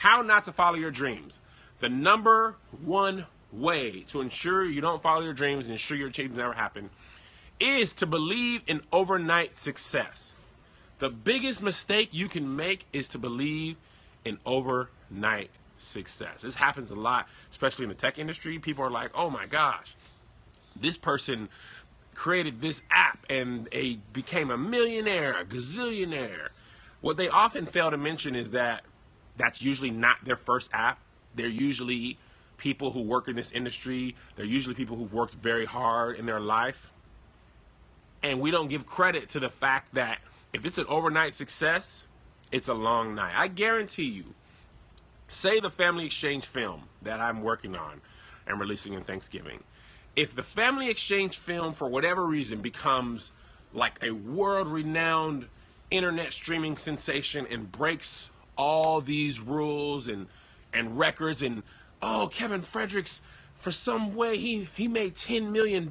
How not to follow your dreams. The number one way to ensure you don't follow your dreams and ensure your dreams never happen is to believe in overnight success. The biggest mistake you can make is to believe in overnight success. This happens a lot, especially in the tech industry. People are like, oh my gosh, this person created this app and they became a millionaire, a gazillionaire. What they often fail to mention is that that's usually not their first app. They're usually people who work in this industry. They're usually people who've worked very hard in their life. And we don't give credit to the fact that if it's an overnight success, it's a long night. I guarantee you, say the Family Exchange film that I'm working on and releasing in Thanksgiving. If the Family Exchange film, for whatever reason, becomes like a world-renowned internet streaming sensation and breaks all these rules and records, and oh, Kevin Fredericks, for some way he made $10 million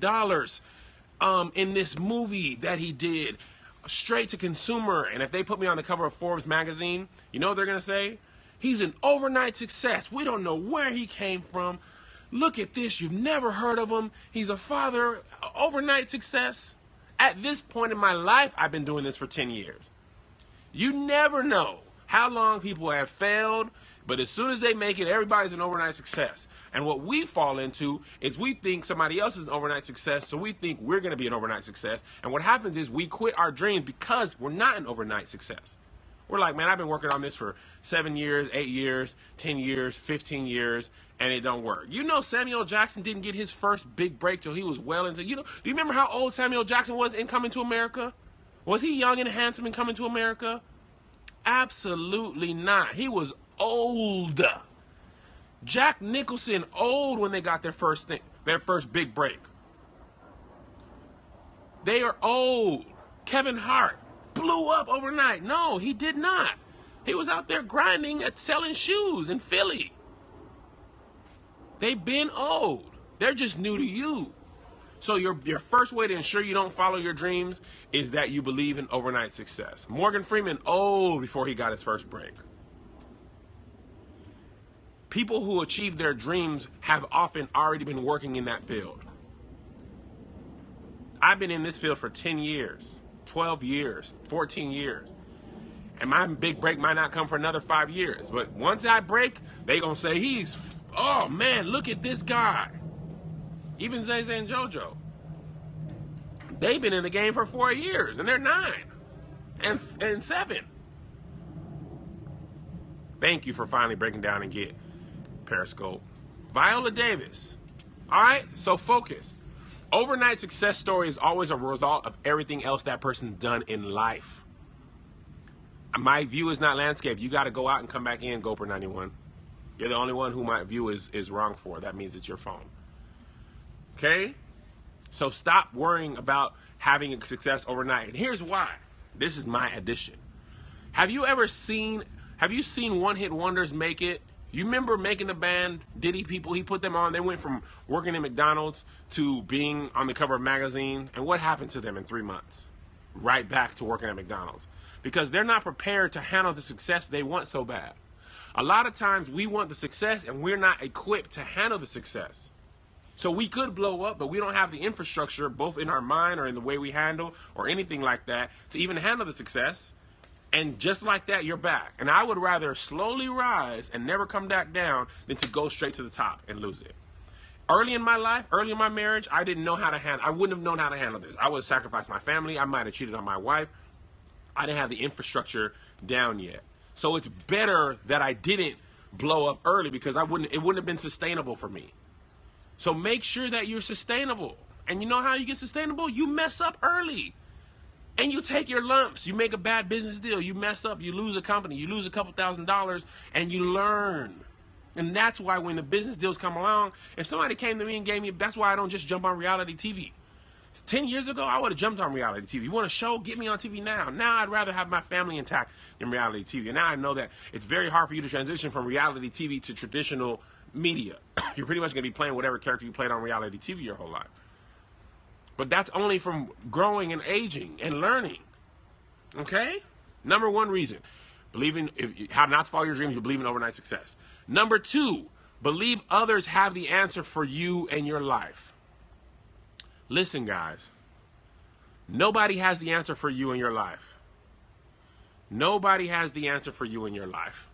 in this movie that he did, straight to consumer. And if they put me on the cover of Forbes magazine, you know what they're gonna say? He's an overnight success. We don't know where he came from. Look at this, you've never heard of him. He's a father, overnight success. At this point in my life, I've been doing this for 10 years. You never know how long people have failed, but as soon as they make it, everybody's an overnight success. And what we fall into is we think somebody else is an overnight success, so we think we're going to be an overnight success. And what happens is we quit our dreams because we're not an overnight success. We're like, man, I've been working on this for 7 years, 8 years, 10 years, 15 years, and it don't work. You know, Samuel Jackson didn't get his first big break till he was well into, do you remember how old Samuel Jackson was in Coming to America? Was he young and handsome in Coming to America? Absolutely not. He was old. Jack Nicholson, old when they got their first big break. They are old. Kevin Hart blew up overnight. No, he did not. He was out there grinding at selling shoes in Philly. They've been old. They're just new to you. So your first way to ensure you don't follow your dreams is that you believe in overnight success. Morgan Freeman, old before he got his first break. People who achieve their dreams have often already been working in that field. I've been in this field for 10 years, 12 years, 14 years. And my big break might not come for another 5 years. But once I break, they going to say, oh man, look at this guy. Even Zay Zay and JoJo. They've been in the game for 4 years, and they're 9 and 7. Thank you for finally breaking down and get Periscope. Viola Davis. All right, so focus. Overnight success story is always a result of everything else that person's done in life. My view is not landscape. You got to go out and come back in, Gopher 91. You're the only one who my view is wrong for. That means it's your phone. Okay? So stop worrying about having a success overnight. And here's why. This is my addition. Have you seen one-hit wonders make it? You remember making the band, Diddy people, he put them on. They went from working at McDonald's to being on the cover of a magazine. And what happened to them in 3 months? Right back to working at McDonald's. Because they're not prepared to handle the success they want so bad. A lot of times we want the success and we're not equipped to handle the success. So we could blow up, but we don't have the infrastructure, both in our mind or in the way we handle or anything like that, to even handle the success. And just like that, you're back. And I would rather slowly rise and never come back down than to go straight to the top and lose it. Early in my life, early in my marriage, I wouldn't have known how to handle this. I would have sacrificed my family. I might have cheated on my wife. I didn't have the infrastructure down yet. So it's better that I didn't blow up early because it wouldn't have been sustainable for me. So make sure that you're sustainable. And you know how you get sustainable? You mess up early. And you take your lumps. You make a bad business deal. You mess up. You lose a company. You lose a couple $1,000s and you learn. And that's why when the business deals come along, if somebody came to me and gave me, that's why I don't just jump on reality TV. 10 years ago, I would have jumped on reality TV. You want a show? Get me on TV now. Now I'd rather have my family intact than reality TV. And now I know that it's very hard for you to transition from reality TV to traditional media. You're pretty much going to be playing whatever character you played on reality TV your whole life. But that's only from growing and aging and learning. Okay? Number one reason. How not to follow your dreams, you believe in overnight success. Number 2, believe others have the answer for you and your life. Listen, guys. Nobody has the answer for you in your life. Nobody has the answer for you in your life.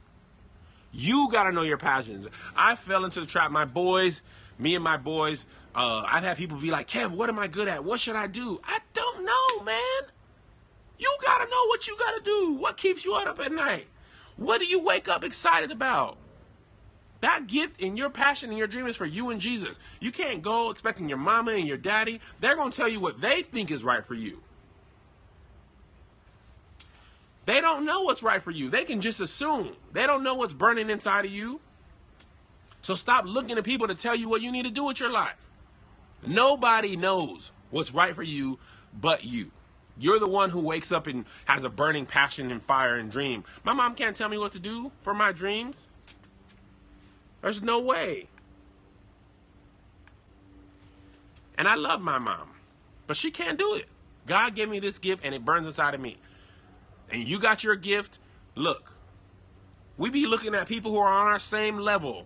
You got to know your passions. I fell into the trap. Me and my boys, I've had people be like, Kev, what am I good at? What should I do? I don't know, man. You got to know what you got to do. What keeps you up at night? What do you wake up excited about? That gift and your passion and your dream is for you and Jesus. You can't go expecting your mama and your daddy. They're going to tell you what they think is right for you. They don't know what's right for you. They can just assume. They don't know what's burning inside of you. So stop looking at people to tell you what you need to do with your life. Nobody knows what's right for you but you. You're the one who wakes up and has a burning passion and fire and dream. My mom can't tell me what to do for my dreams. There's no way. And I love my mom, but she can't do it. God gave me this gift and it burns inside of me. And you got your gift. Look, we be looking at people who are on our same level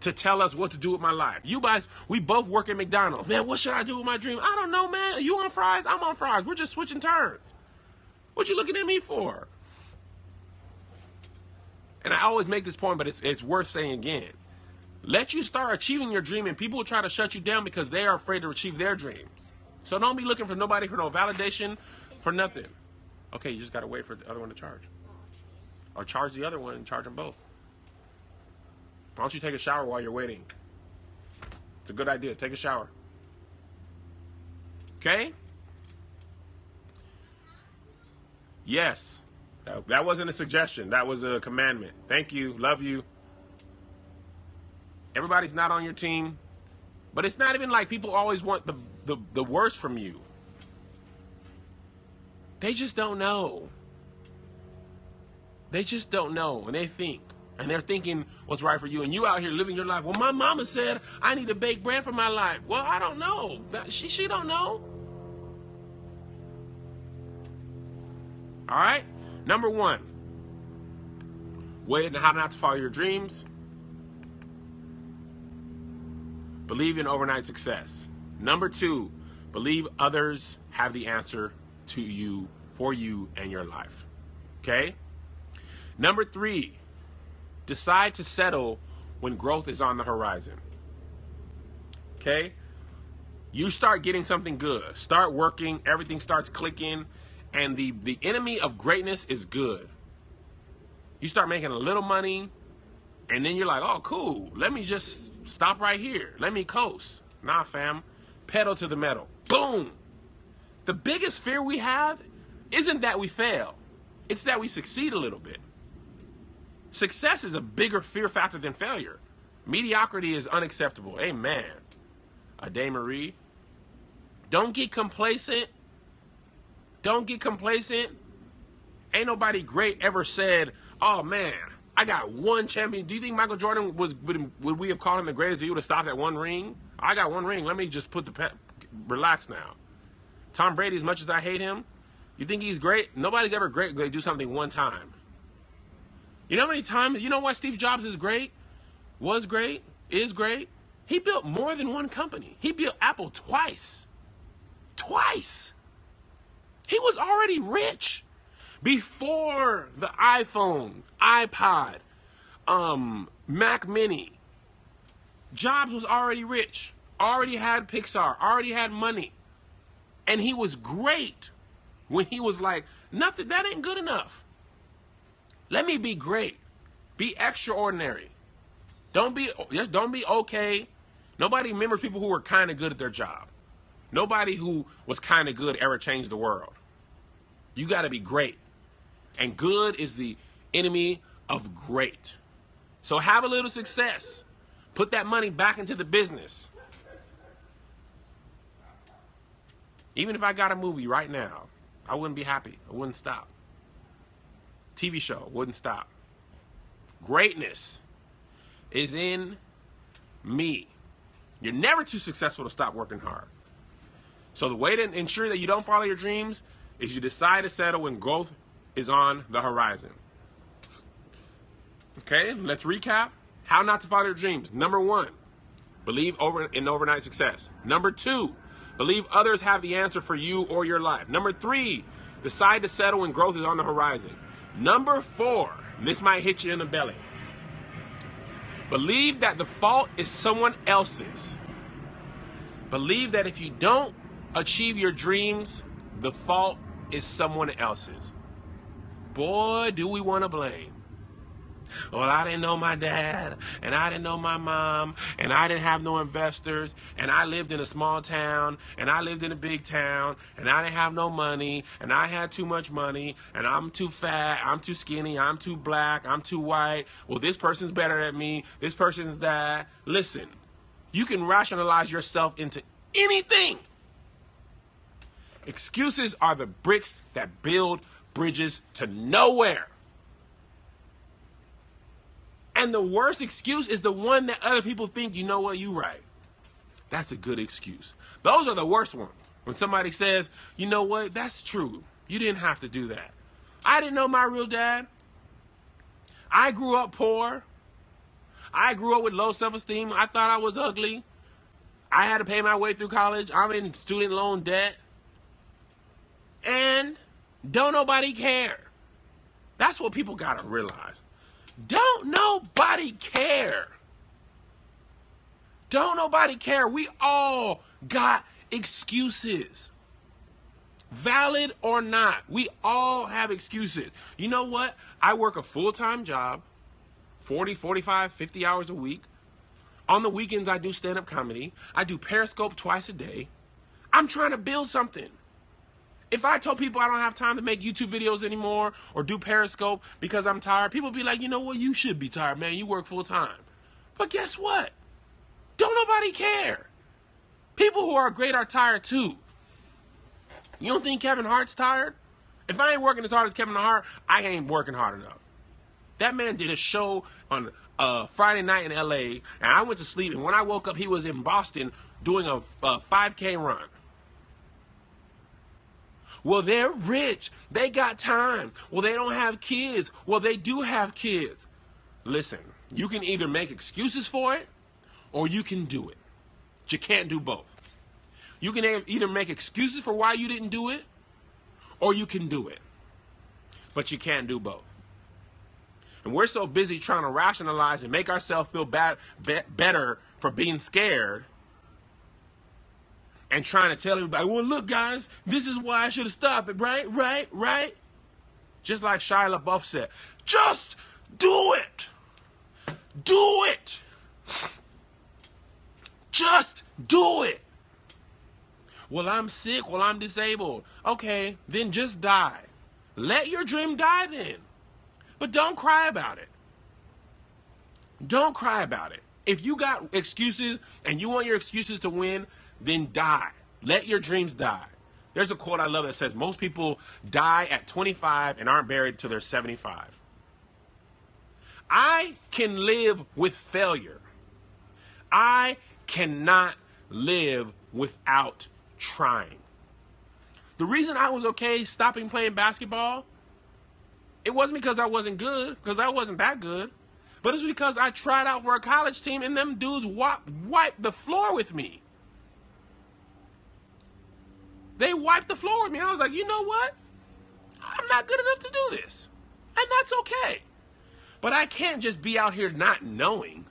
to tell us what to do with my life. You guys, we both work at McDonald's. Man, what should I do with my dream? I don't know, man. You on fries? I'm on fries. We're just switching turns. What you looking at me for? And I always make this point, but it's worth saying again. Let you start achieving your dream, and people will try to shut you down because they are afraid to achieve their dreams. So don't be looking for nobody for no validation, for nothing. Okay, you just got to wait for the other one to charge. Or charge the other one and charge them both. Why don't you take a shower while you're waiting? It's a good idea. Take a shower. Okay? Yes. That wasn't a suggestion. That was a commandment. Thank you. Love you. Everybody's not on your team. But it's not even like people always want the worst from you. They just don't know. They just don't know. And they think. And they're thinking what's right for you. And you out here living your life. Well, my mama said I need to bake bread for my life. Well, I don't know. She don't know. All right? Number 1. Way how not to follow your dreams. Believe in overnight success. Number 2. Believe others have the answer to you, for you, and your life. Okay? Number 3. Decide to settle when growth is on the horizon. Okay? You start getting something good. Start working. Everything starts clicking. And the enemy of greatness is good. You start making a little money. And then you're like, oh, cool. Let me just stop right here. Let me coast. Nah, fam. Pedal to the metal. Boom. The biggest fear we have isn't that we fail. It's that we succeed a little bit. Success is a bigger fear factor than failure. Mediocrity is unacceptable. Amen. Ade Marie. Don't get complacent. Don't get complacent. Ain't nobody great ever said, oh man, I got one champion. Do you think Michael Jordan would we have called him the greatest if he would have stopped at one ring? I got one ring. Let me just relax now. Tom Brady, as much as I hate him, you think he's great? Nobody's ever great. They do something one time. You know how many times, you know why Steve Jobs is great? Was great? Is great? He built more than one company. He built Apple twice. Twice. He was already rich. Before the iPhone, iPod, Mac Mini, Jobs was already rich. Already had Pixar. Already had money. And he was great when he was like, nothing, that ain't good enough. Let me be great. Be extraordinary. Don't be okay. Nobody remembers people who were kind of good at their job. Nobody who was kind of good ever changed the world. You got to be great. And good is the enemy of great. So have a little success. Put that money back into the business. Even if I got a movie right now, I wouldn't be happy. I wouldn't stop. TV show, wouldn't stop. Greatness is in me. You're never too successful to stop working hard. So the way to ensure that you don't follow your dreams is you decide to settle when growth is on the horizon. Okay, let's recap. How not to follow your dreams. Number 1, believe in overnight success. Number 2, believe others have the answer for you or your life. Number 3, decide to settle when growth is on the horizon. Number 4, this might hit you in the belly. Believe that the fault is someone else's. Believe that if you don't achieve your dreams, the fault is someone else's. Boy, do we want to blame. Well, I didn't know my dad, and I didn't know my mom, and I didn't have no investors, and I lived in a small town, and I lived in a big town, and I didn't have no money, and I had too much money, and I'm too fat, I'm too skinny, I'm too black, I'm too white. Well, this person's better than me, this person's that. Listen, you can rationalize yourself into anything. Excuses are the bricks that build bridges to nowhere. And the worst excuse is the one that other people think, you know what, you right. That's a good excuse. Those are the worst ones. When somebody says, you know what, that's true. You didn't have to do that. I didn't know my real dad. I grew up poor. I grew up with low self-esteem. I thought I was ugly. I had to pay my way through college. I'm in student loan debt. And don't nobody care. That's what people got to realize. Don't nobody care. Don't nobody care. We all got excuses. Valid or not, we all have excuses. You know what? I work a full-time job, 40, 45, 50 hours a week. On the weekends, I do stand-up comedy. I do Periscope twice a day. I'm trying to build something. If I told people I don't have time to make YouTube videos anymore or do Periscope because I'm tired, people would be like, you know what, you should be tired, man. You work full time. But guess what? Don't nobody care. People who are great are tired too. You don't think Kevin Hart's tired? If I ain't working as hard as Kevin Hart, I ain't working hard enough. That man did a show on Friday night in LA, and I went to sleep, and when I woke up, he was in Boston doing a 5K run. Well, they're rich. They got time. Well, they don't have kids. Well, they do have kids. Listen, you can either make excuses for it or you can do it. But you can't do both. You can either make excuses for why you didn't do it or you can do it. But you can't do both. And we're so busy trying to rationalize and make ourselves feel better for being scared and trying to tell everybody, well, look, guys, this is why I should have stopped it, right? Just like Shia LaBeouf said, just do it. Do it. Just do it. Well, I'm sick. Well, I'm disabled. Okay, then just die. Let your dream die then. But don't cry about it. Don't cry about it. If you got excuses and you want your excuses to win, then die. Let your dreams die. There's a quote I love that says, most people die at 25 and aren't buried till they're 75. I can live with failure. I cannot live without trying. The reason I was okay stopping playing basketball, it wasn't because I wasn't good, because I wasn't that good, but it's because I tried out for a college team and them dudes wiped the floor with me. They wiped the floor with me. And I was like, you know what? I'm not good enough to do this. And that's okay. But I can't just be out here not knowing.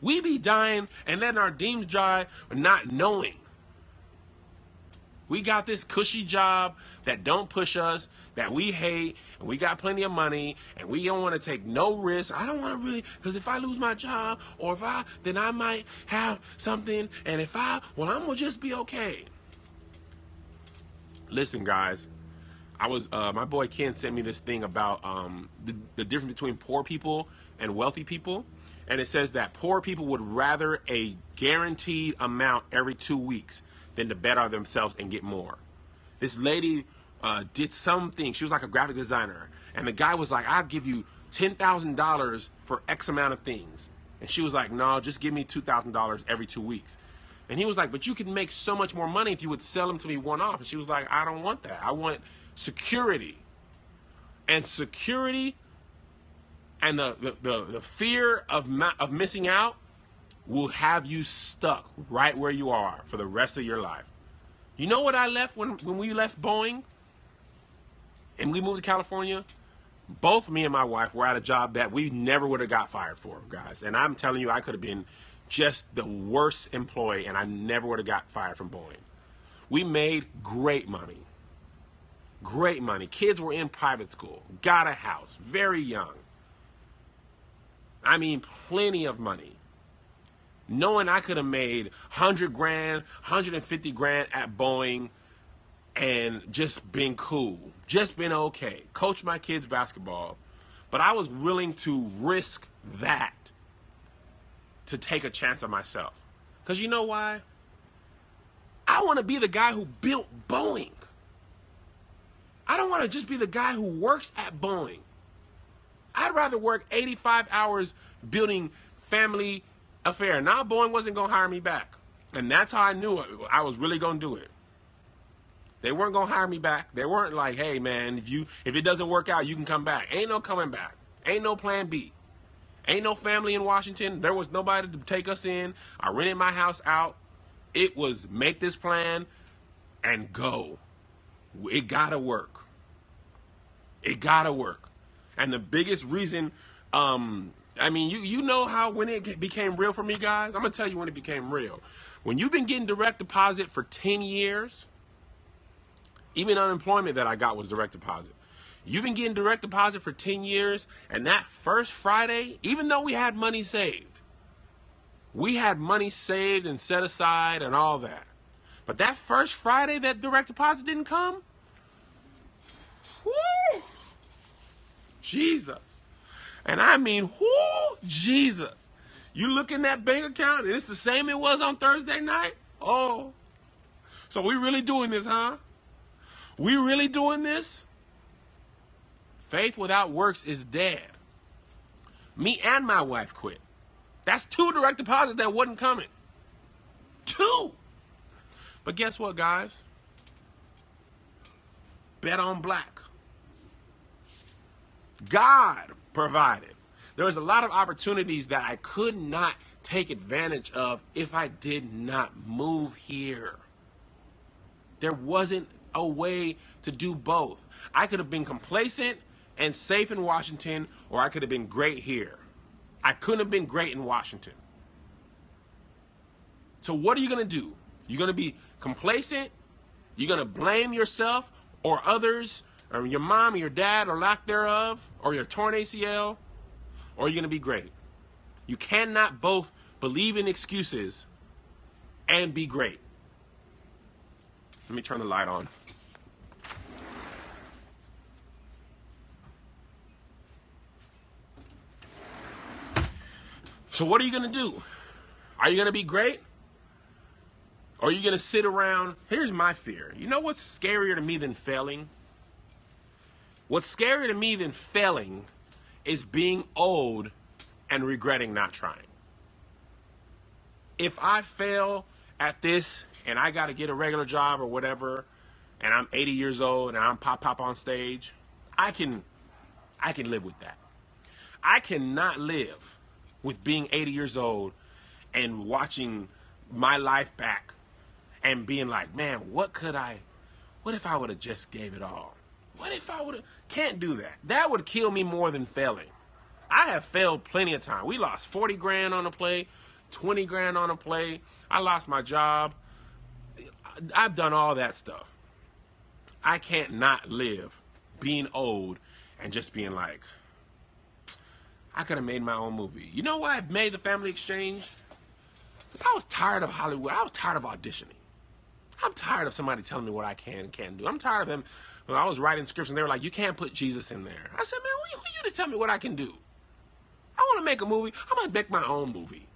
We be dying and letting our dreams die not knowing. We got this cushy job that don't push us, that we hate, and we got plenty of money, and we don't want to take no risk. I don't want to really, because if I lose my job, or then I might have something, and I'm going to just be okay. Listen, guys, my boy Ken sent me this thing about the difference between poor people and wealthy people. And it says that poor people would rather a guaranteed amount every 2 weeks than to bet on themselves and get more. This lady did something. She was like a graphic designer. And the guy was like, I'll give you $10,000 for X amount of things. And she was like, no, just give me $2,000 every 2 weeks. And he was like, but you can make so much more money if you would sell them to me one-off. And she was like, I don't want that. I want security. And security And the fear of missing out will have you stuck right where you are for the rest of your life. You know what I left when we left Boeing and we moved to California? Both me and my wife were at a job that we never would have got fired for, guys. And I'm telling you, I could have been just the worst employee, and I never would have got fired from Boeing. We made great money. Great money. Kids were in private school, got a house, very young. I mean, plenty of money. Knowing I could have made 100 grand, 150 grand at Boeing and just been cool, just been okay. Coach my kids basketball, but I was willing to risk that to take a chance on myself. Because you know why? I want to be the guy who built Boeing. I don't want to just be the guy who works at Boeing. I'd rather work 85 hours building family affair. Now Boeing wasn't going to hire me back. And that's how I knew I was really going to do it. They weren't going to hire me back. They weren't like, hey, man, if it doesn't work out, you can come back. Ain't no coming back. Ain't no plan B. Ain't no family in Washington. There was nobody to take us in. I rented my house out. It was make this plan and go. It got to work. It got to work. And the biggest reason, I mean, you know how when it became real for me, guys? I'm going to tell you when it became real. When you've been getting direct deposit for 10 years, even unemployment that I got was direct deposit. You've been getting direct deposit for 10 years, and that first Friday, even though we had money saved and set aside and all that. But that first Friday that direct deposit didn't come, whoo, Jesus. And I mean, whoo, Jesus. You look in that bank account, and it's the same it was on Thursday night? Oh. So we really doing this, huh? We really doing this? Faith without works is dead. Me and my wife quit. That's 2 direct deposits that wasn't coming. 2. But guess what, guys? Bet on black. God provided. There was a lot of opportunities that I could not take advantage of if I did not move here. There wasn't a way to do both. I could have been complacent and safe in Washington, or I could have been great here. I couldn't have been great in Washington. So what are you going to do? You're going to be complacent? You're going to blame yourself or others, or your mom or your dad, or lack thereof, or your torn ACL, or you're going to be great. You cannot both believe in excuses and be great. Let me turn the light on. So what are you going to do? Are you going to be great? Or are you going to sit around? Here's my fear. You know what's scarier to me than failing? What's scarier to me than failing is being old and regretting not trying. If I fail at this and I got to get a regular job or whatever, and I'm 80 years old and I'm pop on stage, I can live with that. I cannot live with being 80 years old and watching my life back and being like, man, what if I would have just gave it all? What if I would have, can't do that. That would kill me more than failing. I have failed plenty of time. We lost 40 grand on a play, 20 grand on a play. I lost my job. I've done all that stuff. I can't not live being old and just being like, I could have made my own movie. You know why I made The Family Exchange? Because I was tired of Hollywood. I was tired of auditioning. I'm tired of somebody telling me what I can and can't do. I'm tired of them. When I was writing scripts and they were like, you can't put Jesus in there. I said, man, who are you to tell me what I can do? I want to make a movie. I'm going to make my own movie.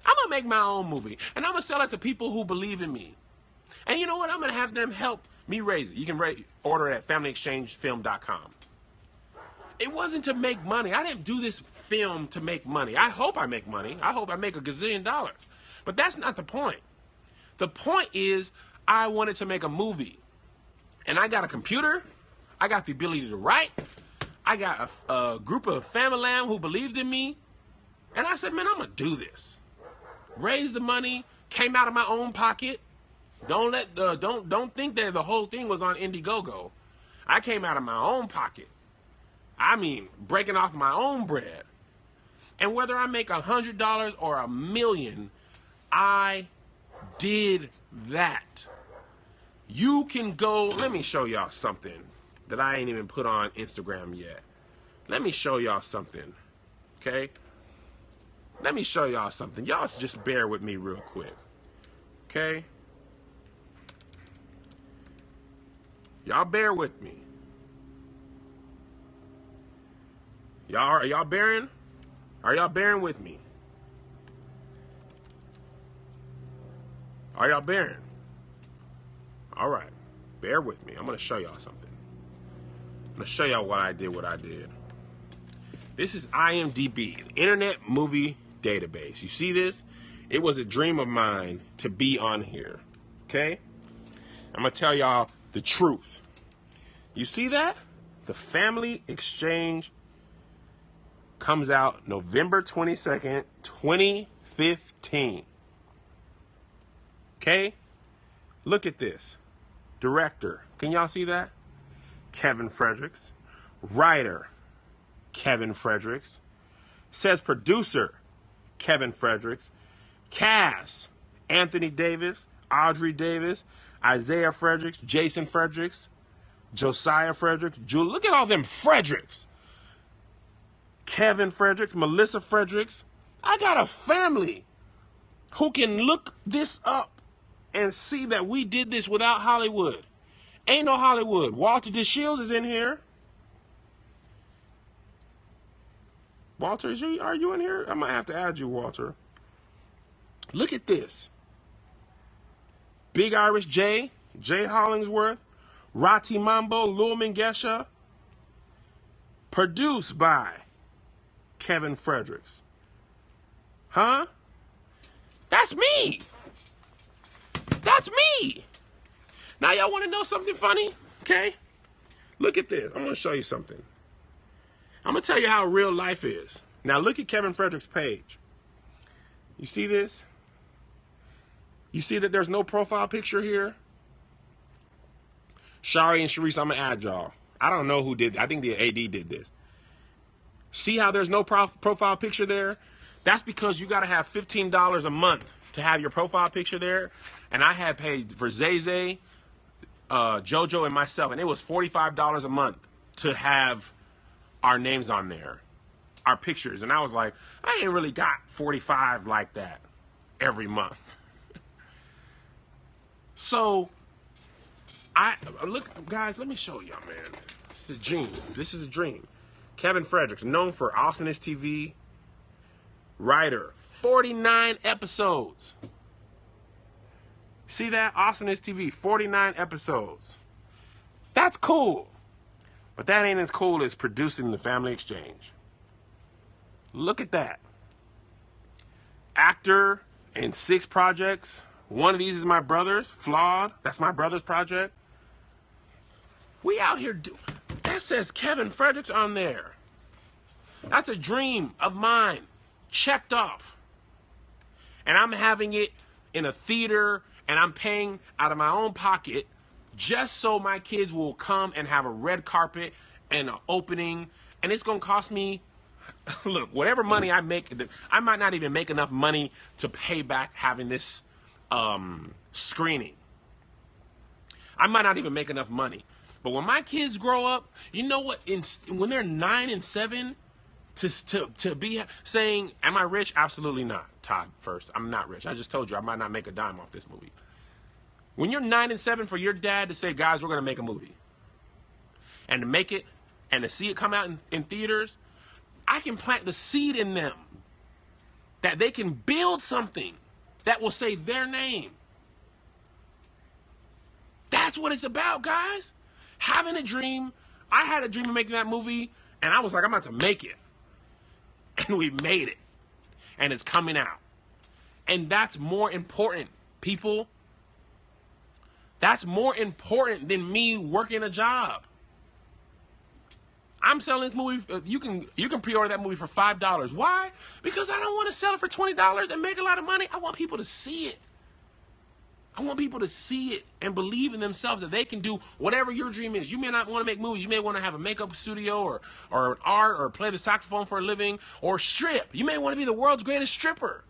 I'm going to make my own movie. And I'm going to sell it to people who believe in me. And you know what? I'm going to have them help me raise it. You can order it at familyexchangefilm.com. It wasn't to make money. I didn't do this film to make money. I hope I make money. I hope I make $1 gazillion. But that's not the point. The point is I wanted to make a movie. And I got a computer. I got the ability to write. I got a group of family who believed in me. And I said, man, I'm going to do this. Raised the money, came out of my own pocket. Don't think that the whole thing was on Indiegogo. I came out of my own pocket. I mean, breaking off my own bread. And whether I make $100 or $1 million, I did that. You can go, let me show y'all something that I ain't even put on Instagram yet. Let me show y'all something, okay? Let me show y'all something. Y'all just bear with me real quick, okay? Y'all bear with me. Are y'all bearing? Are y'all bearing with me? Are y'all bearing? All right. Bear with me. I'm going to show y'all something. I'm going to show y'all what I did. This is IMDb, the Internet Movie Database. You see this? It was a dream of mine to be on here. Okay? I'm going to tell y'all the truth. You see that? The Family Exchange comes out November 22nd, 2015. Okay? Look at this. Director. Can y'all see that? Kevin Fredericks. Writer. Kevin Fredericks. Says producer. Kevin Fredericks. Cast. Anthony Davis. Audrey Davis. Isaiah Fredericks. Jason Fredericks. Josiah Fredericks. Look at all them Fredericks. Kevin Fredericks. Melissa Fredericks. I got a family who can look this up and see that we did this without Hollywood. Ain't no Hollywood. Walter DeShields is in here. Walter, are you in here? I might have to add you, Walter. Look at this. Big Irish Jay Hollingsworth, Rati Mambo, Lul Mengesha. Produced by Kevin Fredericks. Huh? That's me. That's me. Now y'all want to know something funny? Okay? Look at this. I'm going to show you something. I'm going to tell you how real life is. Now look at Kevin Fredericks' page. You see this? You see that there's no profile picture here? Shari and Sharice, I'm going to add y'all. I don't know who did. I think the AD did this. See how there's no profile picture there? That's because you got to have $15 a month to have your profile picture there. And I had paid for Zay, JoJo, and myself. And it was $45 a month to have our names on there, our pictures. And I was like, I ain't really got 45 like that every month. So, look, guys, let me show y'all, man. This is a dream. This is a dream. Kevin Fredericks, known for Awesomeness TV, writer, 49 episodes. See that? Awesomeness TV, 49 episodes. That's cool. But that ain't as cool as producing the Family Exchange. Look at that. Actor in 6 projects. One of these is my brother's, Flawed. That's my brother's project. We out here that says Kevin Fredericks on there. That's a dream of mine. Checked off. And I'm having it in a theater, and I'm paying out of my own pocket just so my kids will come and have a red carpet and an opening. And it's going to cost me, look, whatever money I make, I might not even make enough money to pay back having this screening. I might not even make enough money. But when my kids grow up, you know what? When they're 9 and 7, to be saying, am I rich? Absolutely not. Todd, first, I'm not rich. I just told you I might not make a dime off this movie. When you're 9 and 7, for your dad to say, guys, we're going to make a movie, and to make it, and to see it come out in theaters, I can plant the seed in them that they can build something that will say their name. That's what it's about, guys. Having a dream. I had a dream of making that movie, and I was like, I'm about to make it. And we made it. And it's coming out. And that's more important, people. That's more important than me working a job. I'm selling this movie. You can pre-order that movie for $5. Why? Because I don't want to sell it for $20 and make a lot of money. I want people to see it. I want people to see it and believe in themselves that they can do whatever your dream is. You may not want to make movies. You may want to have a makeup studio or art or play the saxophone for a living or strip. You may want to be the world's greatest stripper.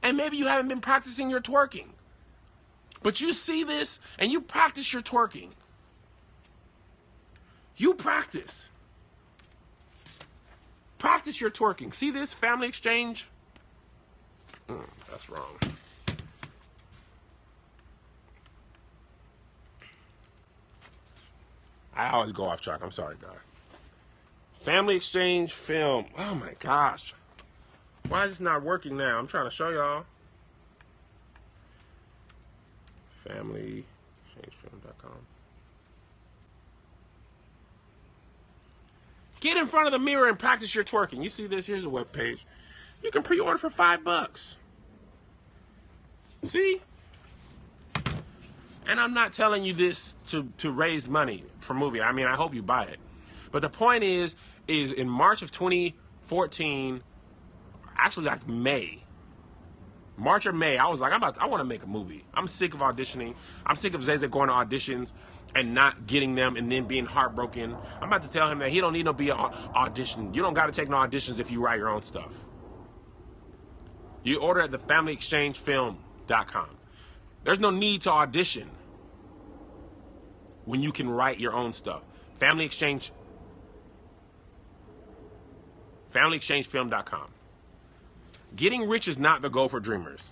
And maybe you haven't been practicing your twerking. But you see this and you practice your twerking. You practice. Practice your twerking. See this? Family exchange? That's wrong. I always go off track. I'm sorry, guys. Family exchange film. Oh my gosh. Why is this not working now? I'm trying to show y'all. FamilyExchangeFilm.com. Get in front of the mirror and practice your twerking. You see this? Here's a web page. You can pre-order for $5. See? And I'm not telling you this to raise money for movie. I mean, I hope you buy it. But the point is in March of 2014, actually like March or May, I was like, I want to make a movie. I'm sick of auditioning. I'm sick of Zay going to auditions and not getting them and then being heartbroken. I'm about to tell him that he don't need no be an audition. You don't got to take no auditions if you write your own stuff. You order at the FamilyExchangeFilm.com. There's no need to audition when you can write your own stuff. FamilyExchangeFilm.com. Getting rich is not the goal for dreamers.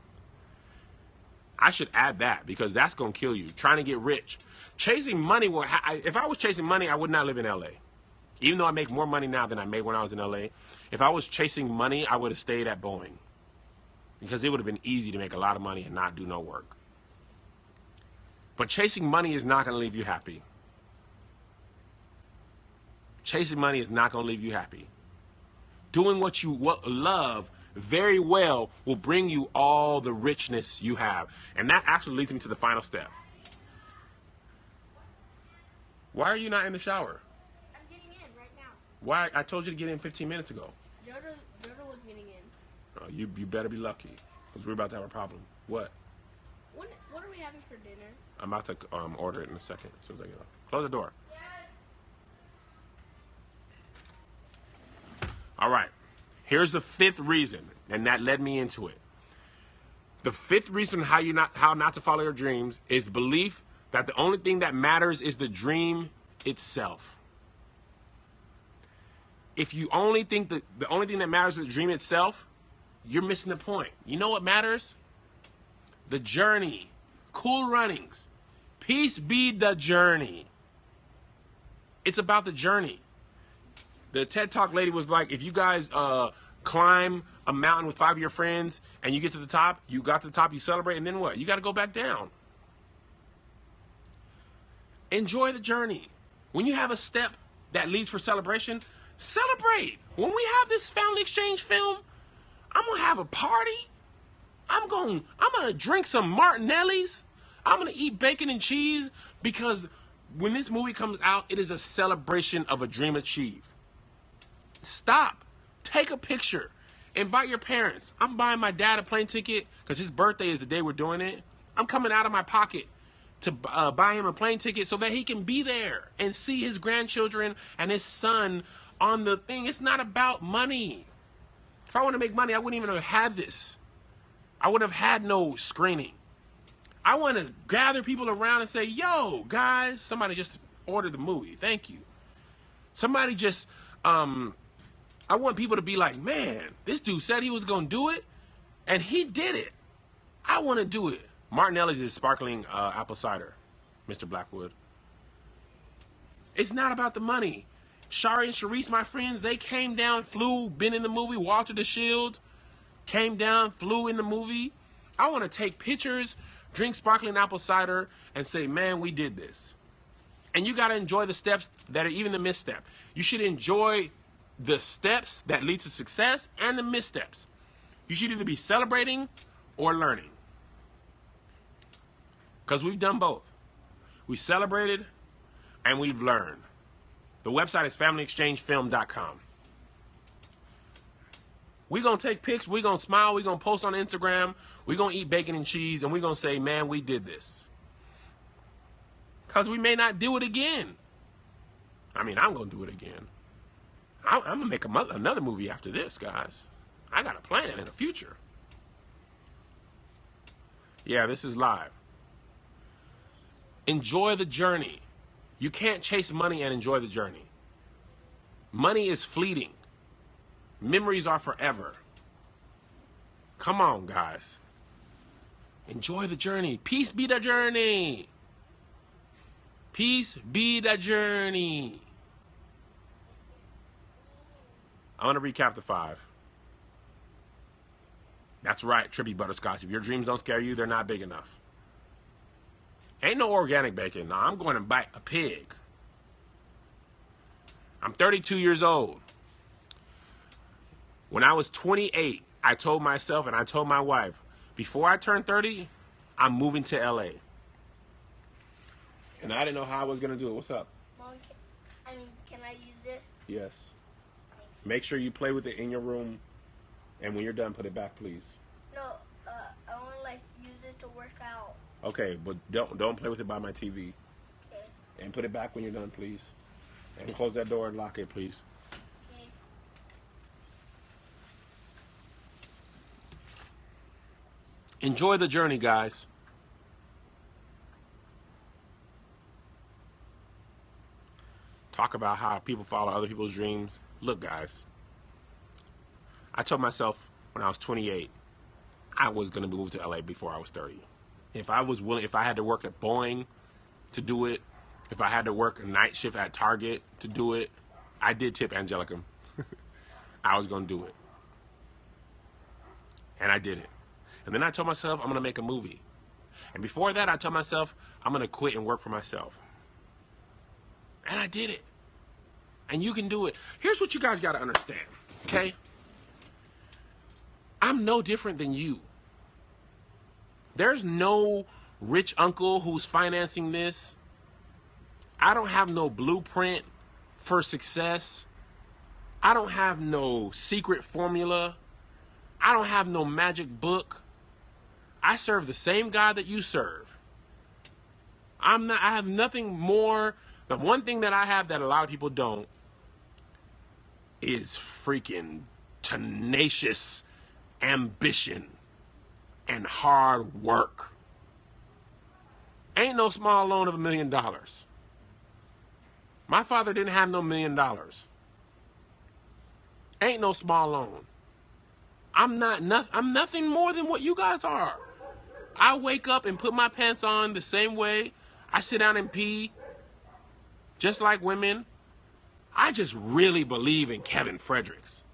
I should add that because that's going to kill you. Trying to get rich. Chasing money, if I was chasing money, I would not live in LA. Even though I make more money now than I made when I was in LA. If I was chasing money, I would have stayed at Boeing. Because it would have been easy to make a lot of money and not do no work. But chasing money is not going to leave you happy. Chasing money is not going to leave you happy. Doing what you love very well will bring you all the richness you have. And that actually leads me to the final step. Why are you not in the shower? I'm getting in right now. Why? I told you to get in 15 minutes ago. Jodo was getting in. Oh, you better be lucky. Because we're about to have a problem. What? What are we having for dinner? I'm about to order it in a second as soon as I get off. Close the door. Yes. All right. Here's the fifth reason, and that led me into it. The fifth reason how not to follow your dreams is the belief that the only thing that matters is the dream itself. If you only think that the only thing that matters is the dream itself, you're missing the point. You know what matters? The journey. Cool Runnings. Peace be the journey. It's about the journey. The TED Talk lady was like, if you guys climb a mountain with 5 of your friends and you get to the top, you got to the top, you celebrate, and then what? You got to go back down. Enjoy the journey. When you have a step that leads for celebration, celebrate. When we have this family exchange film, I'm going to have a party. I'm going to drink some Martinellis. I'm going to eat bacon and cheese because when this movie comes out, it is a celebration of a dream achieved. Stop. Take a picture. Invite your parents. I'm buying my dad a plane ticket because his birthday is the day we're doing it. I'm coming out of my pocket to buy him a plane ticket so that he can be there and see his grandchildren and his son on the thing. It's not about money. If I want to make money, I wouldn't even have had this. I wouldn't have had no screening. I want to gather people around and say, yo, guys, somebody just ordered the movie. Thank you. Somebody just, I want people to be like, man, this dude said he was going to do it, and he did it. I want to do it. Martinelli's is sparkling apple cider, Mr. Blackwood. It's not about the money. Shari and Sharice, my friends, they came down, flew, been in the movie. Walter the Shield came down, flew in the movie. I want to take pictures, drink sparkling apple cider, and say, man, we did this. And you got to enjoy the steps that are even the misstep. You should enjoy the steps that lead to success and the missteps. You should either be celebrating or learning. Because we've done both. We celebrated and we've learned. The website is familyexchangefilm.com. We're going to take pics. We're going to smile. We're going to post on Instagram. We're going to eat bacon and cheese. And we're going to say, man, we did this. Because we may not do it again. I mean, I'm going to do it again. I'm going to make another movie after this, guys. I got a plan in the future. Yeah, this is live. Enjoy the journey. You can't chase money and enjoy the journey. Money is fleeting. Memories are forever. Come on, guys. Enjoy the journey. Peace be the journey. Peace be the journey. I want to recap the 5. That's right, Trippy Butterscotch. If your dreams don't scare you, they're not big enough. Ain't no organic bacon. No, I'm going to bite a pig. I'm 32 years old. When I was 28, I told myself and I told my wife, before I turn 30, I'm moving to LA. And I didn't know how I was going to do it. What's up? Mom, can I use this? Yes. Make sure you play with it in your room. And when you're done, put it back, please. No, I only like use it to work out. Okay, but don't play with it by my TV. Okay. And put it back when you're done, please. And close that door and lock it, please. Okay. Enjoy the journey, guys. Talk about how people follow other people's dreams. Look, guys. I told myself when I was 28, I was going to move to LA before I was 30. If I was willing, if I had to work at Boeing to do it, if I had to work a night shift at Target to do it, I did tip Angelica. I was going to do it. And I did it. And then I told myself I'm going to make a movie. And before that, I told myself I'm going to quit and work for myself. And I did it. And you can do it. Here's what you guys got to understand, okay? I'm no different than you. There's no rich uncle who's financing this. I don't have no blueprint for success. I don't have no secret formula. I don't have no magic book. I serve the same God that you serve. I have nothing more. The one thing that I have that a lot of people don't is freaking tenacious ambition and hard work. Ain't no small loan of $1 million. My father didn't have no $1 million. Ain't no small loan. I'm nothing more than what you guys are. I wake up and put my pants on the same way. I sit down and pee, just like women. I just really believe in Kevin Fredericks.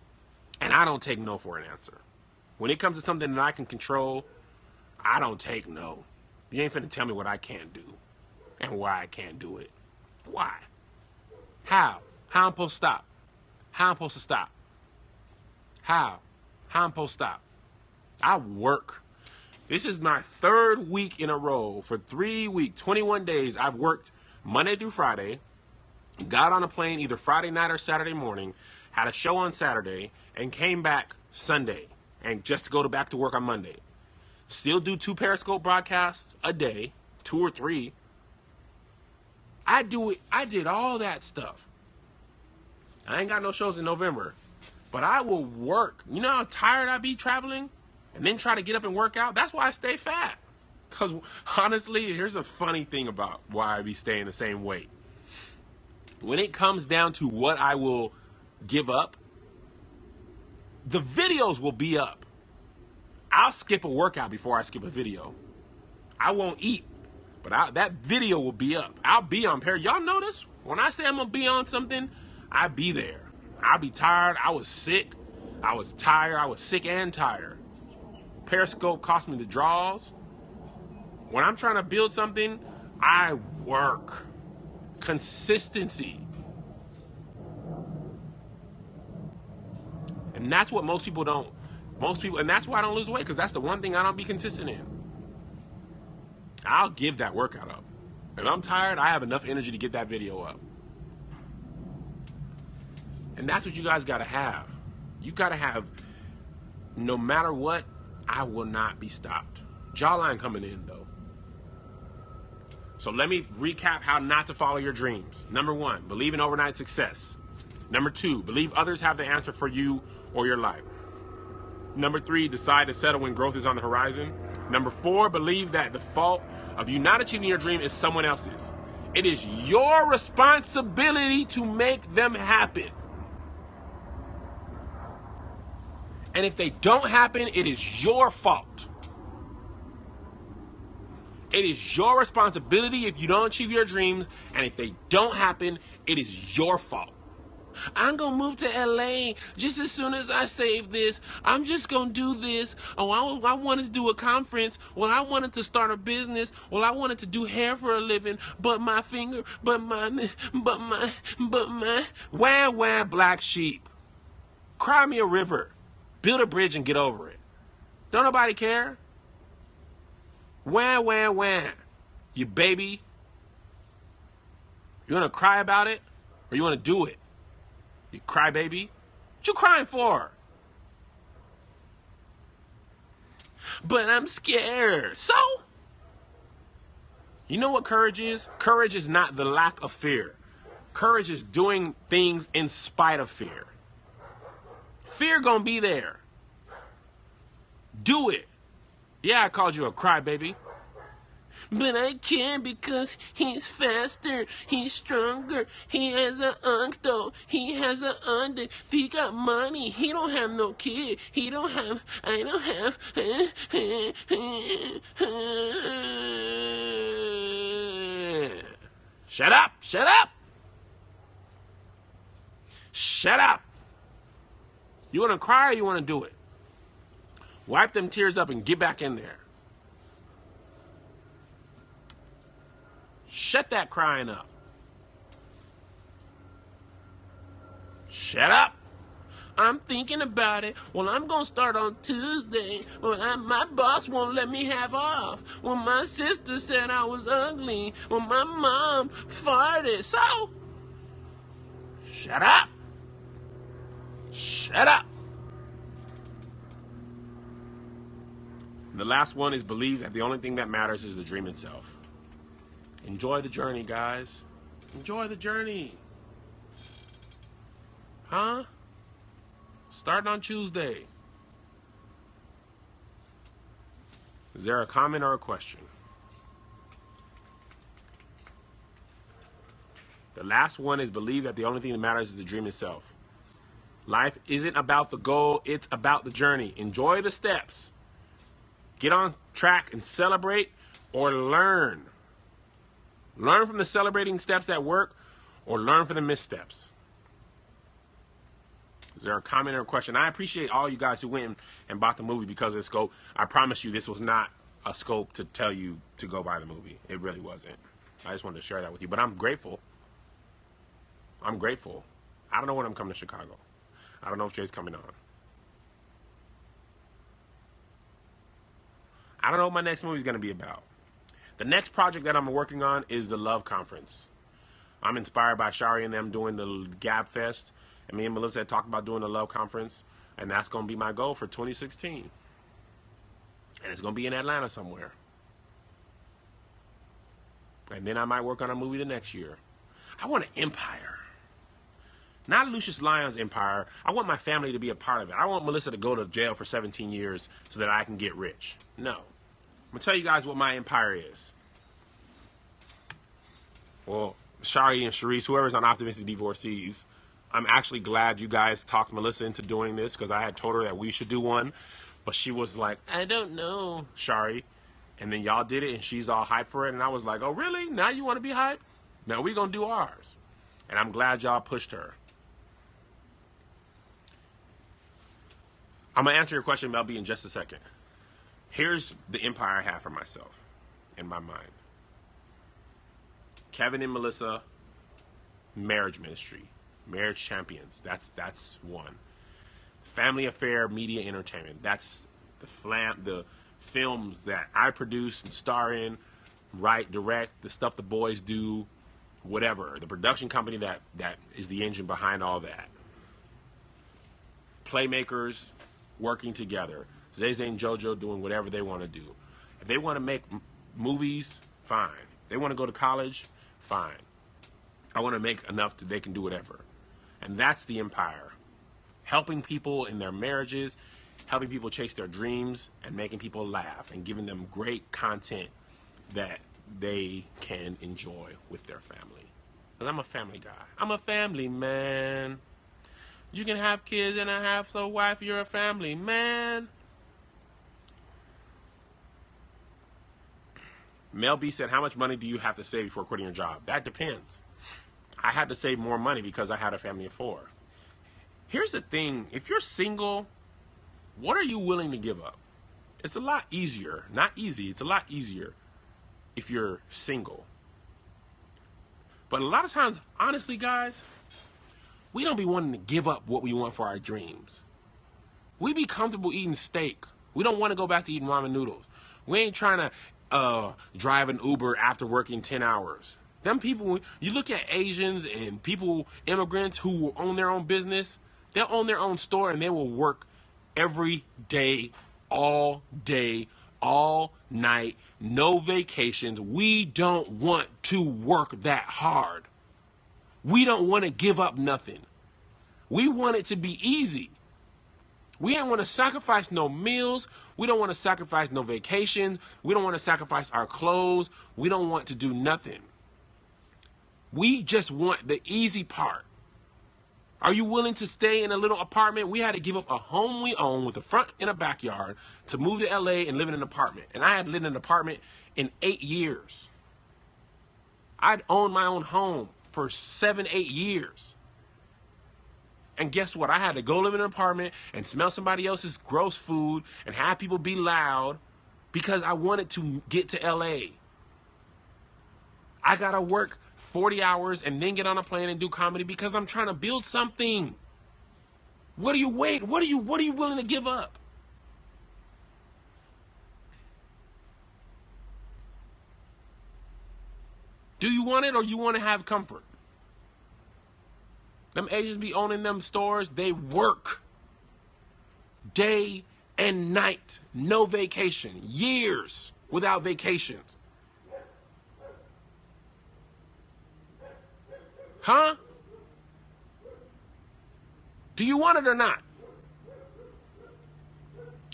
And I don't take no for an answer. When it comes to something that I can control, I don't take no. You ain't finna tell me what I can't do and why I can't do it. Why? How? How I'm supposed to stop? How I'm supposed to stop? How? How I'm supposed to stop? I work. This is my 3rd week in a row. For 3 weeks, 21 days, I've worked Monday through Friday, got on a plane either Friday night or Saturday morning, had a show on Saturday, and came back Sunday, and just to go back to work on Monday. Still do 2 Periscope broadcasts a day, 2 or 3. I did all that stuff. I ain't got no shows in November, but I will work. You know how tired I be traveling and then try to get up and work out? That's why I stay fat. Because honestly, here's a funny thing about why I be staying the same weight. When it comes down to what I will give up, the videos will be up. I'll skip a workout before I skip a video. I won't eat, but that video will be up. I'll be on Y'all notice when I say I'm going to be on something, I be there. I'll be tired. I was sick. I was tired. I was sick and tired. Periscope cost me the draws. When I'm trying to build something, I work. Consistency. And that's what most people don't. And that's why I don't lose weight, because that's the one thing I don't be consistent in. I'll give that workout up. If I'm tired, I have enough energy to get that video up. And that's what you guys got to have. You got to have, no matter what, I will not be stopped. Jawline coming in, though. So let me recap how not to follow your dreams. Number 1, believe in overnight success. Number 2, believe others have the answer for you or your life. Number 3, decide to settle when growth is on the horizon. Number 4, believe that the fault of you not achieving your dream is someone else's. It is your responsibility to make them happen. And if they don't happen, it is your fault. It is your responsibility if you don't achieve your dreams, and if they don't happen, it is your fault. I'm going to move to LA just as soon as I save this. I'm just going to do this. Oh, I wanted to do a conference. Well, I wanted to start a business. Well, I wanted to do hair for a living, but my, wah, black sheep. Cry me a river. Build a bridge and get over it. Don't nobody care. Wah. You baby. You want to cry about it or you want to do it? You cry baby. What you crying for? But I'm scared. So? You know what courage is? Courage is not the lack of fear. Courage is doing things in spite of fear. Fear gonna be there. Do it. Yeah, I called you a crybaby. But I can't because he's faster, he's stronger, he has an uncle, he has an under, he got money, he don't have no kid, I don't have. Shut up. You want to cry or you want to do it? Wipe them tears up and get back in there. Shut that crying up. Shut up. I'm thinking about it. Well, I'm going to start on Tuesday. Well, my boss won't let me have off. Well, my sister said I was ugly. Well, my mom farted. So, shut up. The last one is believe that the only thing that matters is the dream itself. Enjoy the journey, guys. Enjoy the journey. Huh? Starting on Tuesday. Is there a comment or a question? The last one is believe that the only thing that matters is the dream itself. Life isn't about the goal, it's about the journey. Enjoy the steps. Get on track and celebrate or learn. Learn from the celebrating steps that work or learn from the missteps. Is there a comment or a question? I appreciate all you guys who went and bought the movie because of the scope. I promise you this was not a scope to tell you to go buy the movie. It really wasn't. I just wanted to share that with you. But I'm grateful. I don't know when I'm coming to Chicago. I don't know if Jay's coming on. I don't know what my next movie is going to be about. The next project that I'm working on is the Love Conference. I'm inspired by Shari and them doing the Gab Fest. And me and Melissa had talked about doing the Love Conference. And that's going to be my goal for 2016. And it's going to be in Atlanta somewhere. And then I might work on a movie the next year. I want an empire. Not Lucius Lyon's empire. I want my family to be a part of it. I want Melissa to go to jail for 17 years so that I can get rich. No. I'm going to tell you guys what my empire is. Well, Shari and Sharice, whoever's on Optimistic Divorcees, I'm actually glad you guys talked Melissa into doing this because I had told her that we should do one. But she was like, I don't know, Shari. And then y'all did it and she's all hyped for it. And I was like, oh, really? Now you want to be hyped? Now we're going to do ours. And I'm glad y'all pushed her. I'm going to answer your question, Mel B, in just a second. Here's the empire I have for myself in my mind. Kevin and Melissa, marriage ministry, marriage champions. That's one. Family affair, media entertainment. That's the films that I produce and star in, write, direct, the stuff the boys do, whatever. The production company that is the engine behind all that. playmakers working together. Zay Zay and JoJo doing whatever they want to do. If they want to make movies, fine. If they want to go to college, fine. I want to make enough that they can do whatever. And that's the empire. Helping people in their marriages, helping people chase their dreams, and making people laugh, and giving them great content that they can enjoy with their family. Because I'm a family guy. I'm a family man. You can have kids and a half a wife, you're a family man. Mel B said, how much money do you have to save before quitting your job? That depends. I had to save more money because I had a family of 4. Here's the thing. If you're single, what are you willing to give up? It's a lot easier. Not easy. It's a lot easier if you're single. But a lot of times, honestly, guys, we don't be wanting to give up what we want for our dreams. We be comfortable eating steak. We don't want to go back to eating ramen noodles. We ain't trying to drive an Uber after working 10 hours. Them people, you look at Asians and people, immigrants who own their own business, they'll own their own store and they will work every day, all night, no vacations. We don't want to work that hard. We don't want to give up nothing. We want it to be easy. We ain't want to sacrifice no meals. We don't want to sacrifice no vacations. We don't want to sacrifice our clothes. We don't want to do nothing. We just want the easy part. Are you willing to stay in a little apartment? We had to give up a home we own with a front and a backyard to move to LA and live in an apartment. And I had lived in an apartment in 8 years. I'd owned my own home for 7, 8 years. And guess what? I had to go live in an apartment and smell somebody else's gross food and have people be loud because I wanted to get to LA. I got to work 40 hours and then get on a plane and do comedy because I'm trying to build something. What do you wait? What are you willing to give up? Do you want it or you want to have comfort? Them Asians be owning them stores. They work day and night. No vacation. Years without vacations. Huh? Do you want it or not?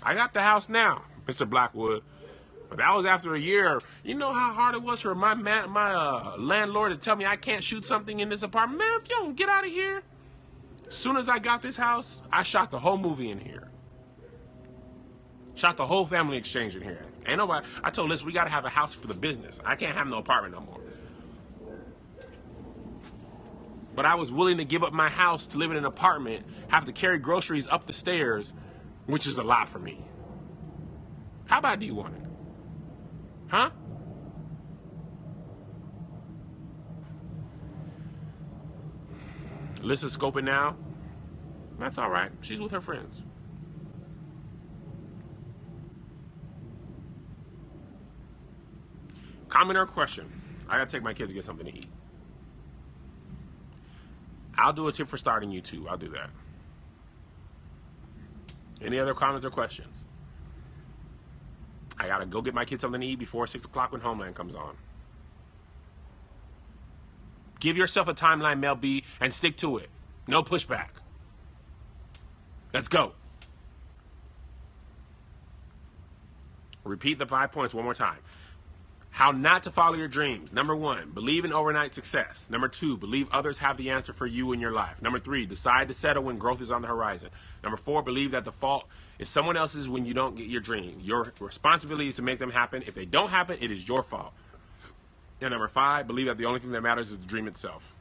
I got the house now, Mr. Blackwood. But that was after a year. You know how hard it was for my landlord to tell me I can't shoot something in this apartment? Man, if you don't get out of here. As soon as I got this house, I shot the whole movie in here. Shot the whole Family Exchange in here. Ain't nobody. I told Liz, we got to have a house for the business. I can't have no apartment no more. But I was willing to give up my house to live in an apartment, have to carry groceries up the stairs, which is a lot for me. How bad do you want it? Huh? Alyssa's scoping now. That's all right. She's with her friends. Comment or question. I gotta take my kids to get something to eat. I'll do a tip for starting YouTube. I'll do that. Any other comments or questions? I gotta go get my kids something to eat before 6 o'clock when Homeland comes on. Give yourself a timeline, Mel B, and stick to it. No pushback. Let's go. Repeat the 5 points one more time. How not to follow your dreams. Number 1, believe in overnight success. Number 2, believe others have the answer for you in your life. Number 3, decide to settle when growth is on the horizon. Number 4, believe that the fault is someone else's when you don't get your dream. Your responsibility is to make them happen. If they don't happen, it is your fault. And number 5, believe that the only thing that matters is the dream itself.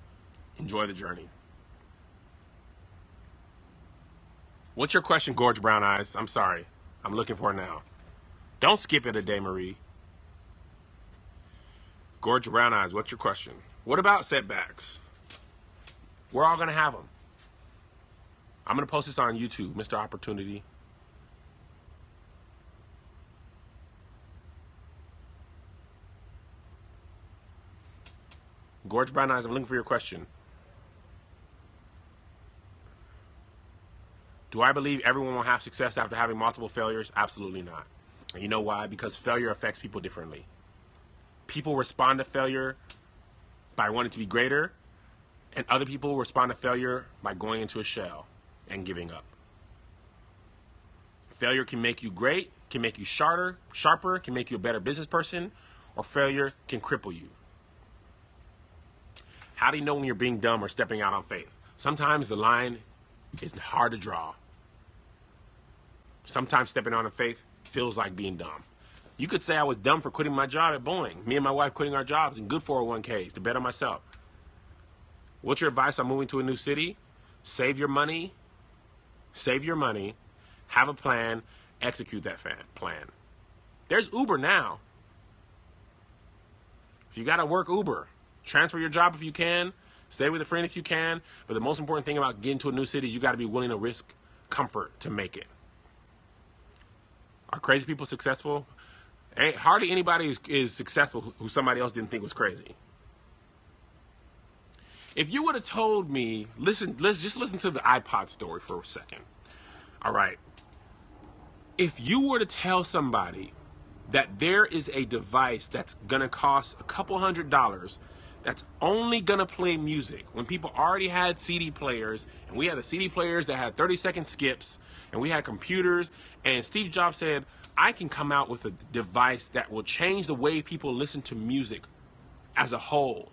Enjoy the journey. What's your question, Gorge Brown Eyes? I'm sorry. I'm looking for it now. Don't skip it a day, Marie. Gorge Brown Eyes, what's your question? What about setbacks? We're all going to have them. I'm going to post this on YouTube, Mr. Opportunity. Gorge Brown Eyes, I'm looking for your question. Do I believe everyone will have success after having multiple failures? Absolutely not. And you know why? Because failure affects people differently. People respond to failure by wanting to be greater, and other people respond to failure by going into a shell and giving up. Failure can make you great, can make you sharper, can make you a better business person, or failure can cripple you. How do you know when you're being dumb or stepping out on faith? Sometimes the line is hard to draw. Sometimes stepping out on faith feels like being dumb. You could say I was dumb for quitting my job at Boeing. Me and my wife quitting our jobs and good 401ks to bet on myself. What's your advice on moving to a new city? Save your money. Save your money. Have a plan. Execute that plan. There's Uber now. If you got to work, Uber. Transfer your job if you can. Stay with a friend if you can. But the most important thing about getting to a new city is you got to be willing to risk comfort to make it. Are crazy people successful? Hardly anybody is successful who somebody else didn't think was crazy. If you would have told me, let's just listen to the iPod story for a second. All right. If you were to tell somebody that there is a device that's going to cost a couple $100 that's only going to play music, when people already had CD players, and we had the CD players that had 30-second skips, and we had computers, and Steve Jobs said, I can come out with a device that will change the way people listen to music as a whole.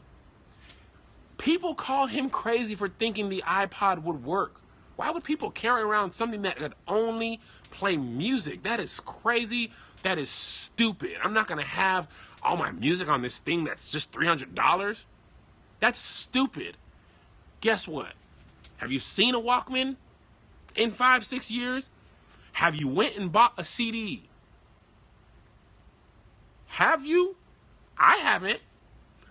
People called him crazy for thinking the iPod would work. Why would people carry around something that could only play music? That is crazy. That is stupid. I'm not going to have all my music on this thing that's just $300. That's stupid. Guess what? Have you seen a Walkman in 5-6 years? Have you went and bought a CD? Have you? I haven't.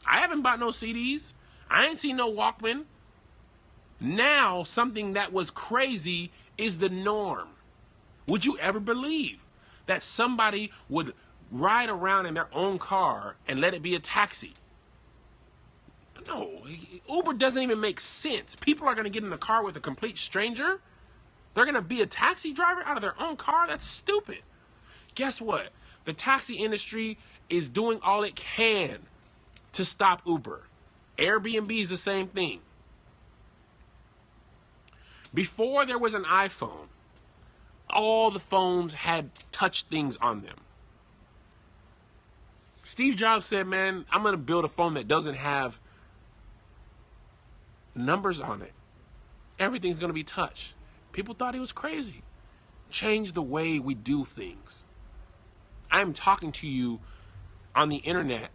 I haven't bought no CDs. I ain't seen no Walkman. Now, something that was crazy is the norm. Would you ever believe that somebody would ride around in their own car and let it be a taxi? No, Uber doesn't even make sense. People are going to get in the car with a complete stranger. They're going to be a taxi driver out of their own car? That's stupid. Guess what? The taxi industry is doing all it can to stop Uber. Airbnb is the same thing. Before there was an iPhone, all the phones had touch things on them. Steve Jobs said, man, I'm going to build a phone that doesn't have numbers on it. Everything's going to be touch. People thought he was crazy. Change the way we do things. I'm talking to you on the internet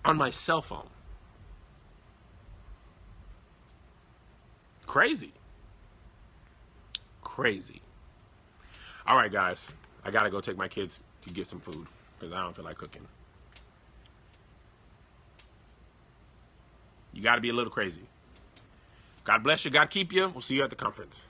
on my cell phone. Crazy. Crazy. All right, guys. I got to go take my kids to get some food because I don't feel like cooking. You got to be a little crazy. God bless you. God keep you. We'll see you at the conference.